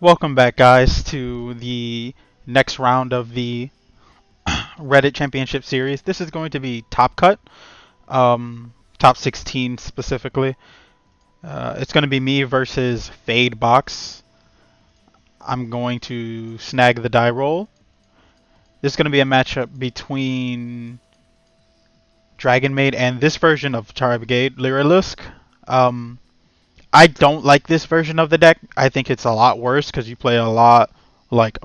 Welcome back, guys, to the next round of the Reddit Championship Series. This is going to be Top Cut, top 16 specifically. It's going to be me versus Fade Box. I'm going to snag the die roll. This is going to be a matchup between Dragon Maid and this version of Tri-Brigade Lyrilusc. Um, I don't like this version of the deck. I think it's a lot worse because you play a lot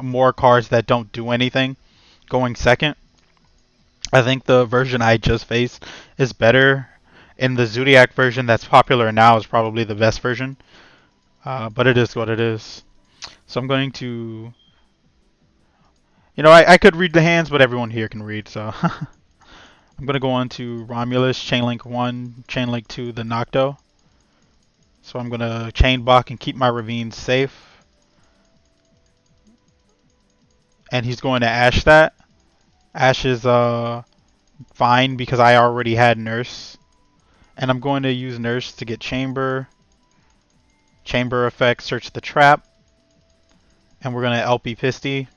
more cards that don't do anything going second. I think the version I just faced is better. And the Zodiac version that's popular now is probably the best version. But it is what it is. So I'm going to. I could read the hands, but everyone here can read. So I'm going to go on to Romulus, Chainlink 1, Chainlink 2, the Nocto. So I'm going to chain block and keep my Ravines safe. And he's going to Ash that. Ash is fine because I already had Nurse. And I'm going to use Nurse to get Chamber. Chamber effect, search the trap. And we're going to LP Pisty.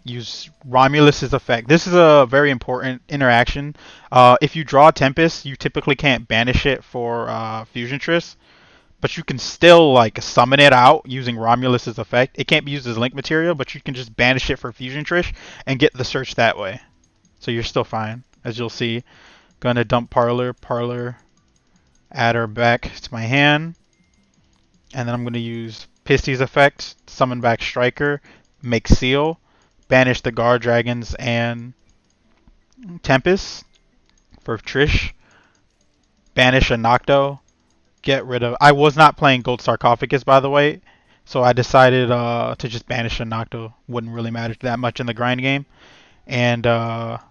Use Romulus's effect. This is a very important interaction. If you draw Tempest, you typically can't banish it for Fusion Triss. But you can still summon it out using Romulus's effect. It can't be used as link material, but you can just banish it for Fusion Trish and get the search that way. So you're still fine, as you'll see. Gonna dump Parlor, add her back to my hand. And then I'm gonna use Pisty's effect, summon back Striker, make Seal, banish the Guard Dragons and Tempest for Trish, banish a Nocto, get rid of. I was not playing Gold Sarcophagus, by the way, so I decided to just banish a Nocto. Wouldn't really matter that much in the grind game. And I'm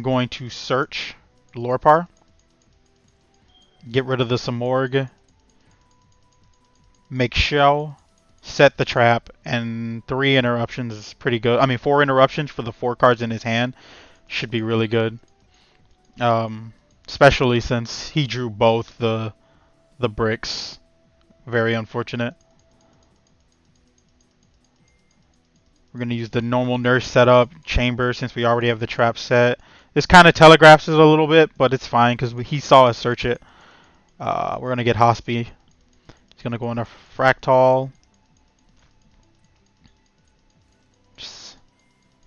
going to search Lorpar, get rid of the Samorg, make Shell, set the trap, and 3 interruptions is pretty good. I mean, 4 interruptions for the 4 cards in his hand should be really good. Especially since he drew both the bricks. Very unfortunate. We're going to use the normal Nurse setup, Chamber, since we already have the trap set. This kind of telegraphs it a little bit, but it's fine because he saw us search it. We're going to get Hospi. He's going to go into Fractal.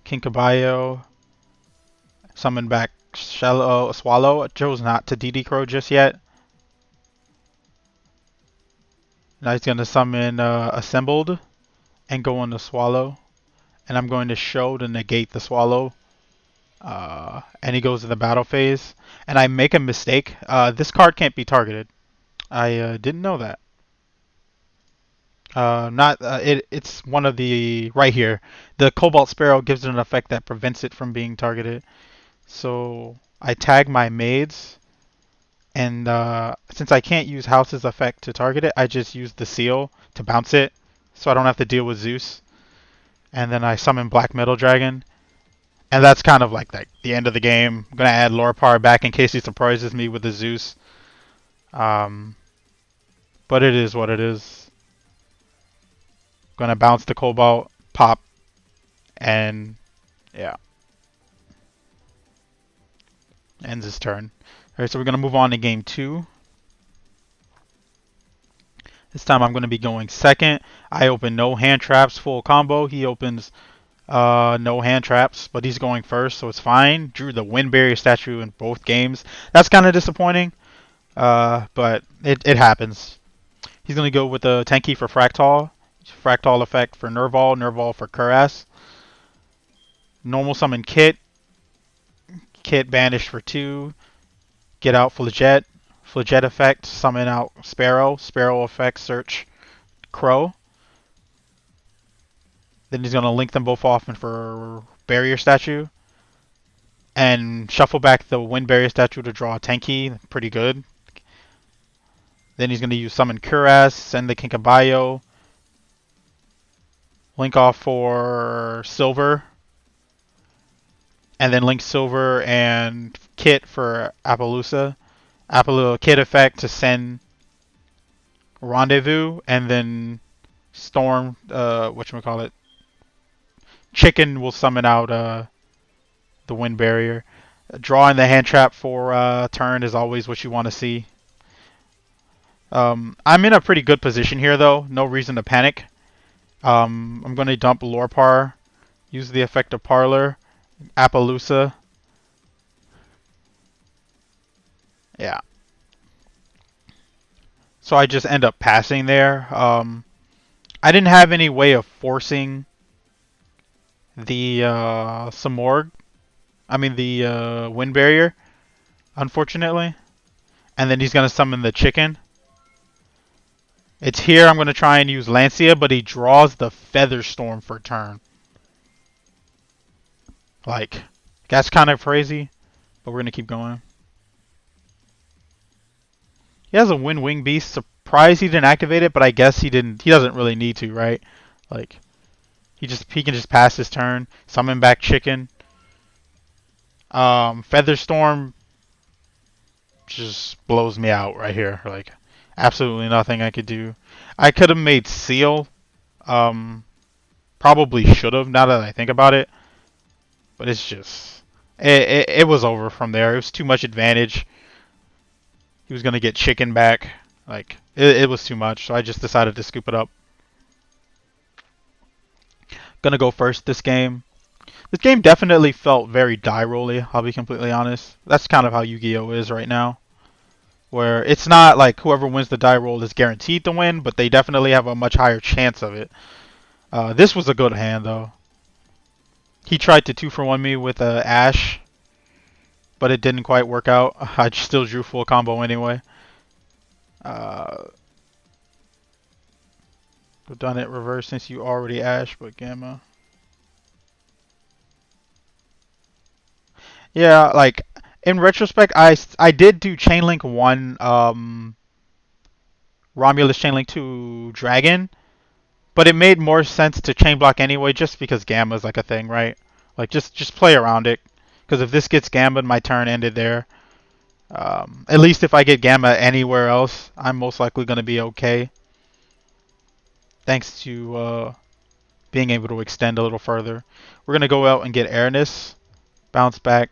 King Caballo. Summon back Swallow. I chose not to DD Crow just yet. Now he's going to summon Assembled and go into Swallow. And I'm going to show to negate the Swallow. And he goes to the battle phase. And I make a mistake. This card can't be targeted. I didn't know that. It's one of the right here. The Cobalt Sparrow gives it an effect that prevents it from being targeted. So I tag my maids, and since I can't use House's effect to target it, I just use the seal to bounce it, so I don't have to deal with Zeus. And then I summon Black Metal Dragon, and that's kind of like the end of the game. I'm gonna add Lorpar back in case he surprises me with the Zeus. But it is what it is. Gonna bounce the Cobalt, pop, and yeah, ends his turn. Alright, so we're gonna move on to game 2. This time I'm going to be going second. I open no hand traps, full combo. He opens no hand traps, but he's going first, so it's fine. Drew the wind barrier statue in both games. That's kind of disappointing, but it happens. He's going to go with the Tenki for Fractal. Fractal effect for Nerval, Nerval for Kuras. Normal summon Kit. Kit banished for 2. Get out Flaget. Flaget effect, summon out Sparrow. Sparrow effect, search Crow. Then he's going to link them both off for Barrier Statue. And shuffle back the Wind Barrier Statue to draw a Tenki. Pretty good. Then he's going to use Summon Kuras, send the Kinkabayo. Link off for Silver. And then link Silver and Kit for Appaloosa. Kit effect to send Rendezvous, and then Storm, whatchamacallit, Chicken will summon out the Wind Barrier. Drawing the hand trap for turn is always what you want to see. I'm in a pretty good position here, though. No reason to panic. I'm going to dump Lorpar, use the effect of Parlor, Appaloosa. Yeah. So I just end up passing there. I didn't have any way of forcing the Samorg. I mean the Wind Barrier, unfortunately. And then he's going to summon the Chicken. It's here I'm going to try and use Lancia, but he draws the Featherstorm for turn. Like, that's kind of crazy, but we're going to keep going. He has a Wind Wing Beast. Surprised he didn't activate it, but I guess he didn't. He doesn't really need to, right? Like, he can just pass his turn, summon back Chicken. Featherstorm just blows me out right here. Like, absolutely nothing I could do. I could have made Seal. Probably should have, now that I think about it. But it's just... It was over from there. It was too much advantage. He was going to get Chicken back. Like, it was too much, so I just decided to scoop it up. Gonna go first this game. This game definitely felt very die rolly, I'll be completely honest. That's kind of how Yu-Gi-Oh! Is right now. Where it's not like whoever wins the die roll is guaranteed to win, but they definitely have a much higher chance of it. This was a good hand, though. He tried to 2-for-1 me with Ash, but it didn't quite work out. I still drew full combo anyway. I've done it reverse since you already Ash, but Gamma. Yeah, like, in retrospect, I did do Chainlink 1, Romulus Chainlink 2 Dragon, but it made more sense to chain block anyway, just because Gamma's like a thing, right? Like, just play around it, because if this gets Gamma, my turn ended there. At least if I get Gamma anywhere else, I'm most likely going to be okay. Thanks to being able to extend a little further. We're going to go out and get Airness, bounce back.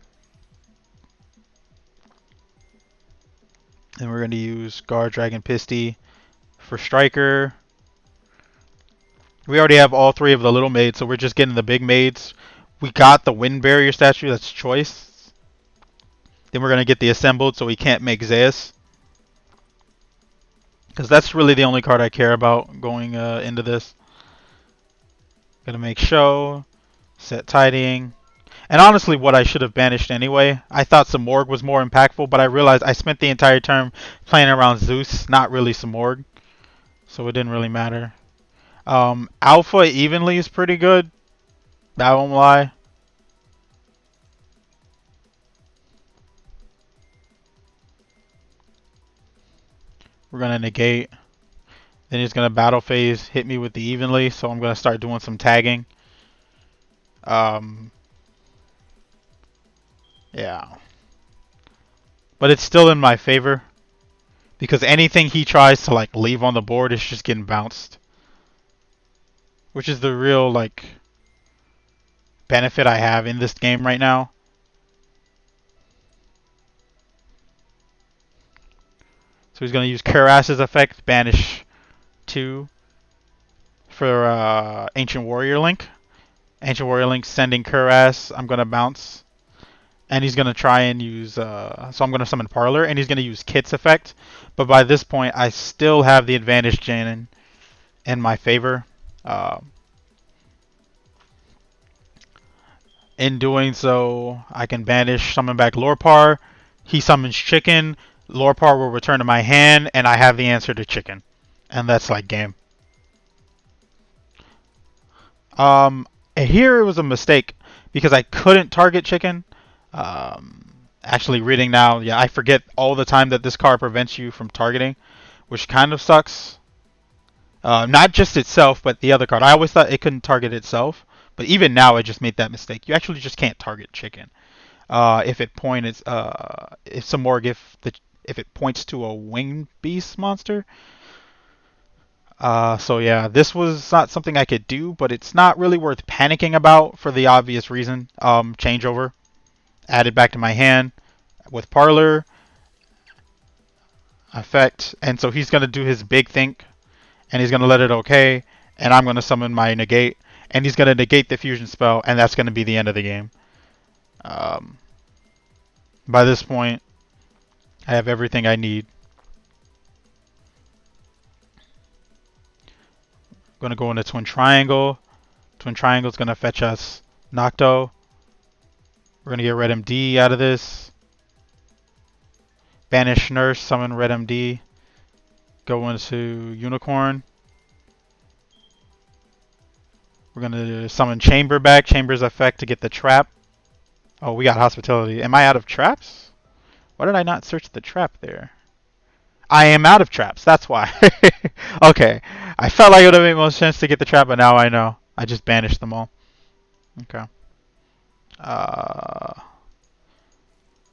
And we're going to use Guard Dragon Pisty for Striker. We already have all three of the little maids, so we're just getting the big maids. We got the Wind Barrier statue, that's choice. Then we're going to get the Assembled, so we can't make Zeus. Because that's really the only card I care about going into this. Gonna make Show, set Tidying. And honestly, what I should have banished anyway. I thought Samorg was more impactful, but I realized I spent the entire term playing around Zeus, not really Samorg. So it didn't really matter. Alpha evenly is pretty good. I won't lie. We're going to negate. Then he's going to battle phase, hit me with the evenly, so I'm going to start doing some tagging. Yeah. But it's still in my favor. Because anything he tries to like leave on the board is just getting bounced. Which is the real like benefit I have in this game right now. So he's going to use Karas's effect, banish 2 for Ancient Warrior Link. Ancient Warrior Link sending Karas. I'm going to bounce. And he's going to try and use... so I'm going to summon Parlor, and he's going to use Kit's effect. But by this point, I still have the advantage Janin in my favor. In doing so, I can banish, summon back Lorpar. He summons Chicken. Lorpar will return to my hand, and I have the answer to Chicken. And that's like game. Here it was a mistake because I couldn't target Chicken. Actually reading now, yeah, I forget all the time that this card prevents you from targeting, which kind of sucks. Not just itself, but the other card. I always thought it couldn't target itself, but even now I just made that mistake. You actually just can't target Chicken. If it points, if Samorg, if it points to a winged beast monster. So yeah, this was not something I could do, but it's not really worth panicking about for the obvious reason. Changeover, added back to my hand with Parlor, effect, and so he's gonna do his big think, and he's gonna let it okay, and I'm gonna summon my negate, and he's gonna negate the fusion spell, and that's gonna be the end of the game. Um, by this point, I have everything I need. I'm gonna go into Twin Triangle. Twin Triangle is gonna fetch us Nocto. We're gonna get Red MD out of this. Banish Nurse, summon Red MD. Go into Unicorn. We're gonna summon Chamber back. Chamber's effect to get the trap. Oh, we got Hospitality. Am I out of traps? Why did I not search the trap there? I am out of traps. That's why. Okay. I felt like it would have made most sense to get the trap, but now I know. I just banished them all. Okay. Uh,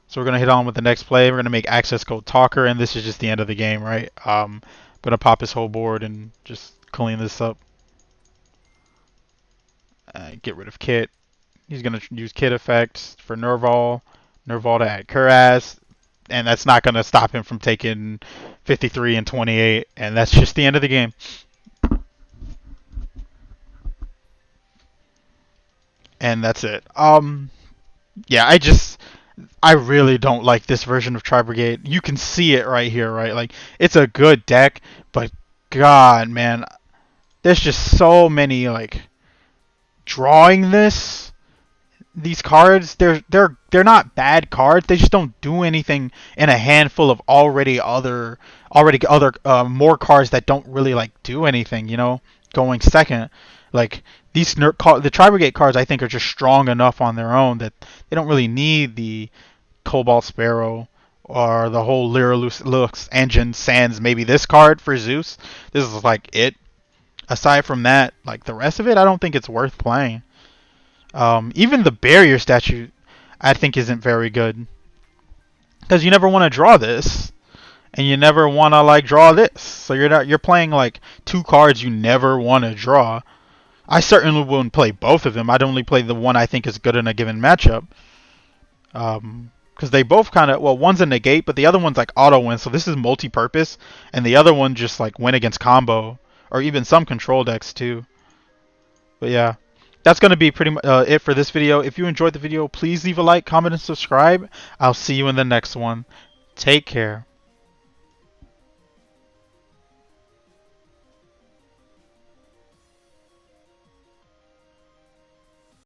so we're gonna hit on with the next play. We're gonna make access code Talker, and this is just the end of the game, right? I'm gonna pop his whole board and just clean this up. Get rid of Kit. He's gonna use Kit effects for Nerval. Nerval to add Kuraz, and that's not gonna stop him from taking 53 and 28, and that's just the end of the game. And that's it. Yeah, I really don't like this version of Tri-Brigade. You can see it right here, right? Like, it's a good deck, but God, man, there's just so many, like, drawing these cards, they're not bad cards. They just don't do anything in a handful of already other more cards that don't really like do anything. Going second, like the Tri-Brigade cards, I think are just strong enough on their own that they don't really need the Cobalt Sparrow or the whole Lyrilusc engine. Sans maybe this card for Zeus. This is like it. Aside from that, like the rest of it, I don't think it's worth playing. Even the barrier statue, I think, isn't very good because you never want to draw this, and you never want to like draw this. So you're playing like two cards you never want to draw. I certainly wouldn't play both of them. I'd only play the one I think is good in a given matchup. Because they both kind of, well, one's a negate, but the other one's like auto win. So this is multi-purpose, and the other one just like win against combo or even some control decks too. But yeah, that's going to be pretty much it for this video. If you enjoyed the video, please leave a like, comment, and subscribe. I'll see you in the next one. Take care.